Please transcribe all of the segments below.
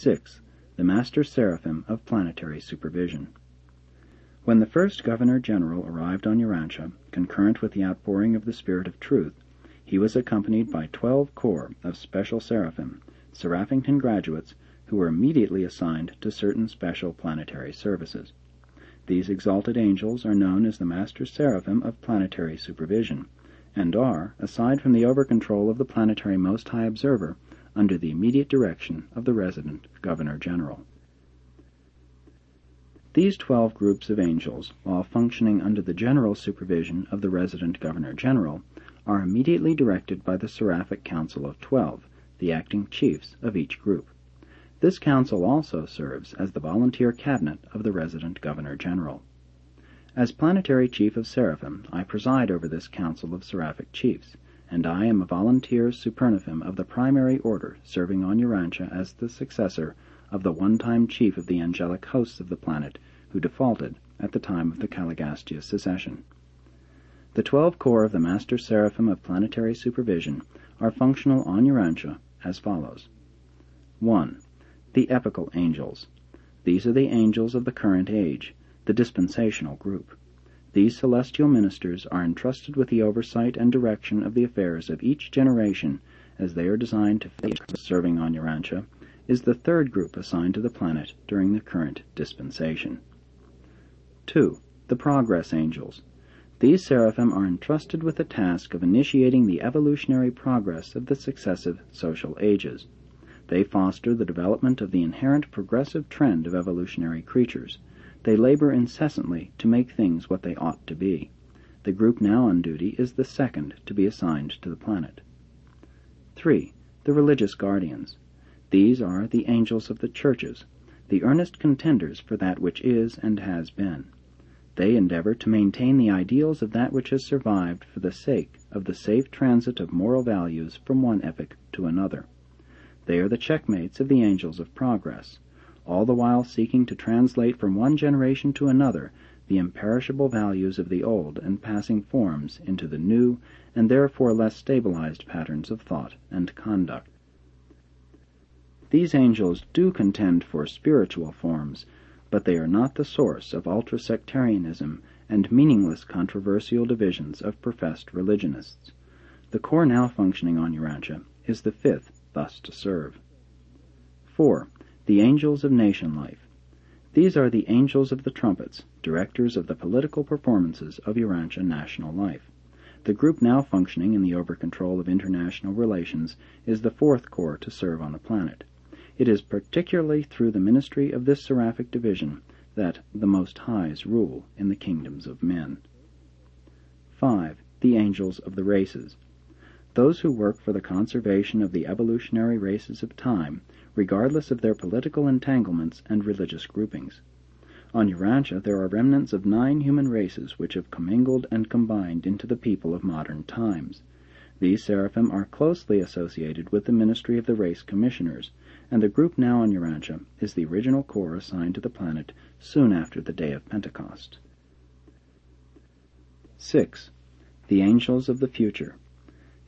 6. The Master Seraphim of Planetary Supervision. When the first Governor-General arrived on Urantia, concurrent with the outpouring of the Spirit of Truth, he was accompanied by 12 corps of special seraphim, Seraphic graduates, who were immediately assigned to certain special planetary services. These exalted angels are known as the Master Seraphim of Planetary Supervision, and are, aside from the over-control of the planetary Most High Observer, under the immediate direction of the resident Governor-General. These 12 groups of angels, while functioning under the general supervision of the resident Governor-General, are immediately directed by the Seraphic Council of 12, the acting chiefs of each group. This council also serves as the volunteer cabinet of the resident Governor-General. As Planetary Chief of Seraphim, I preside over this council of Seraphic chiefs, and I am a volunteer supernaphim of the primary order, serving on Urantia as the successor of the one-time chief of the angelic hosts of the planet, who defaulted at the time of the Caligastia secession. The 12 corps of the Master Seraphim of Planetary Supervision are functional on Urantia as follows. 1. The Epical Angels. These are the angels of the current age, the dispensational group. These celestial ministers are entrusted with the oversight and direction of the affairs of each generation, as they are designed to fit. Serving on Urantia is the third group assigned to the planet during the current dispensation. 2. The Progress Angels. These seraphim are entrusted with the task of initiating the evolutionary progress of the successive social ages. They foster the development of the inherent progressive trend of evolutionary creatures. They labor incessantly to make things what they ought to be. The group now on duty is the second to be assigned to the planet. 3. The Religious Guardians. These are the angels of the churches, the earnest contenders for that which is and has been. They endeavor to maintain the ideals of that which has survived for the sake of the safe transit of moral values from one epoch to another. They are the checkmates of the angels of progress, all the while seeking to translate from one generation to another the imperishable values of the old and passing forms into the new and therefore less stabilized patterns of thought and conduct. These angels do contend for spiritual forms, but they are not the source of ultra-sectarianism and meaningless controversial divisions of professed religionists. The corps now functioning on Urantia is the fifth thus to serve. 4. The Angels of Nation Life. These are the angels of the trumpets, directors of the political performances of Urantia national life. The group now functioning in the over-control of international relations is the fourth corps to serve on the planet. It is particularly through the ministry of this Seraphic division that the Most Highs rule in the kingdoms of men. 5. The Angels of the Races. Those who work for the conservation of the evolutionary races of time, regardless of their political entanglements and religious groupings. On Urantia there are remnants of 9 human races which have commingled and combined into the people of modern times. These seraphim are closely associated with the ministry of the race commissioners, and the group now on Urantia is the original corps assigned to the planet soon after the day of Pentecost. 6. The Angels of the Future.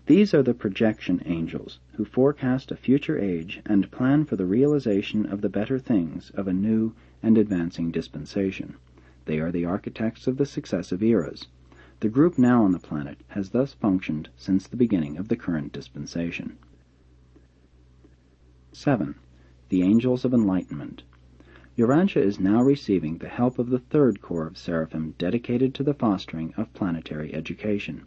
These are the projection angels, who forecast a future age and plan for the realization of the better things of a new and advancing dispensation. They are the architects of the successive eras. The group now on the planet has thus functioned since the beginning of the current dispensation. 7. The Angels of Enlightenment. Urantia is now receiving the help of the third corps of seraphim dedicated to the fostering of planetary education.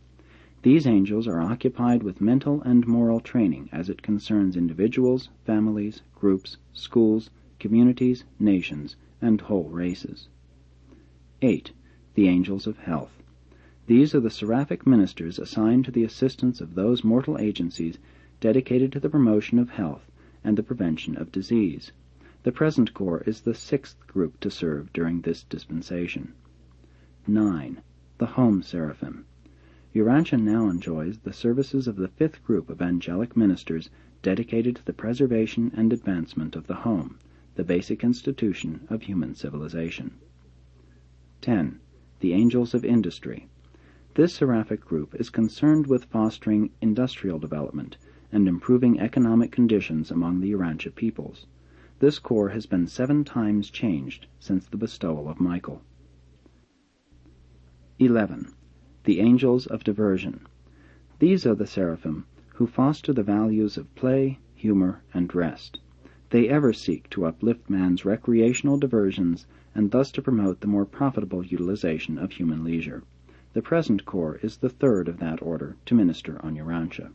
These angels are occupied with mental and moral training as it concerns individuals, families, groups, schools, communities, nations, and whole races. 8. The Angels of Health. These are the seraphic ministers assigned to the assistance of those mortal agencies dedicated to the promotion of health and the prevention of disease. The present corps is the 6th group to serve during this dispensation. 9. The Home Seraphim. Urantia now enjoys the services of the 5th group of angelic ministers dedicated to the preservation and advancement of the home, the basic institution of human civilization. 10. The Angels of Industry. This seraphic group is concerned with fostering industrial development and improving economic conditions among the Urantia peoples. This corps has been 7 times changed since the bestowal of Michael. 11. The Angels of Diversion. These are the Seraphim who foster the values of play, humor, and rest. They ever seek to uplift man's recreational diversions and thus to promote the more profitable utilization of human leisure. The present corps is the 3rd of that order to minister on Urantia.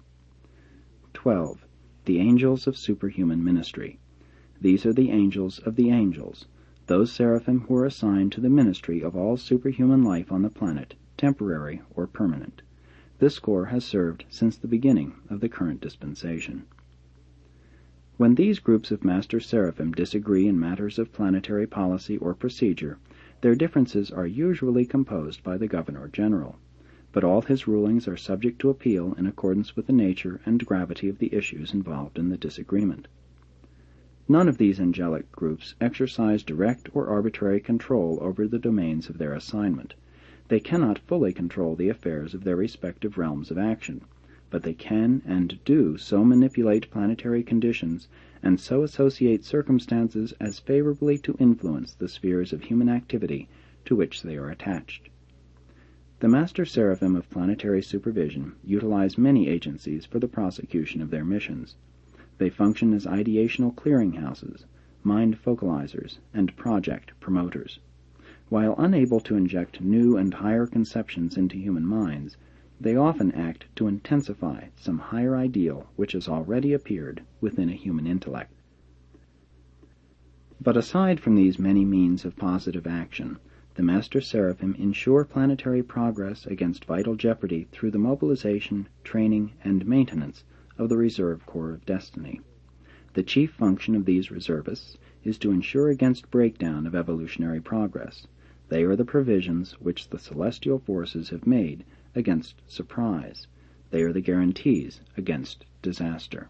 12. The Angels of Superhuman Ministry. These are the angels of the angels, those seraphim who are assigned to the ministry of all superhuman life on the planet, temporary or permanent. This corps has served since the beginning of the current dispensation. When these groups of Master Seraphim disagree in matters of planetary policy or procedure, their differences are usually composed by the Governor-General, but all his rulings are subject to appeal in accordance with the nature and gravity of the issues involved in the disagreement. None of these angelic groups exercise direct or arbitrary control over the domains of their assignment. They cannot fully control the affairs of their respective realms of action, but they can and do so manipulate planetary conditions and so associate circumstances as favorably to influence the spheres of human activity to which they are attached. The Master Seraphim of Planetary Supervision utilize many agencies for the prosecution of their missions. They function as ideational clearinghouses, mind focalizers, and project promoters. While unable to inject new and higher conceptions into human minds, they often act to intensify some higher ideal which has already appeared within a human intellect. But aside from these many means of positive action, the Master Seraphim ensure planetary progress against vital jeopardy through the mobilization, training, and maintenance of the Reserve Corps of Destiny. The chief function of these reservists is to ensure against breakdown of evolutionary progress. They are the provisions which the celestial forces have made against surprise. They are the guarantees against disaster.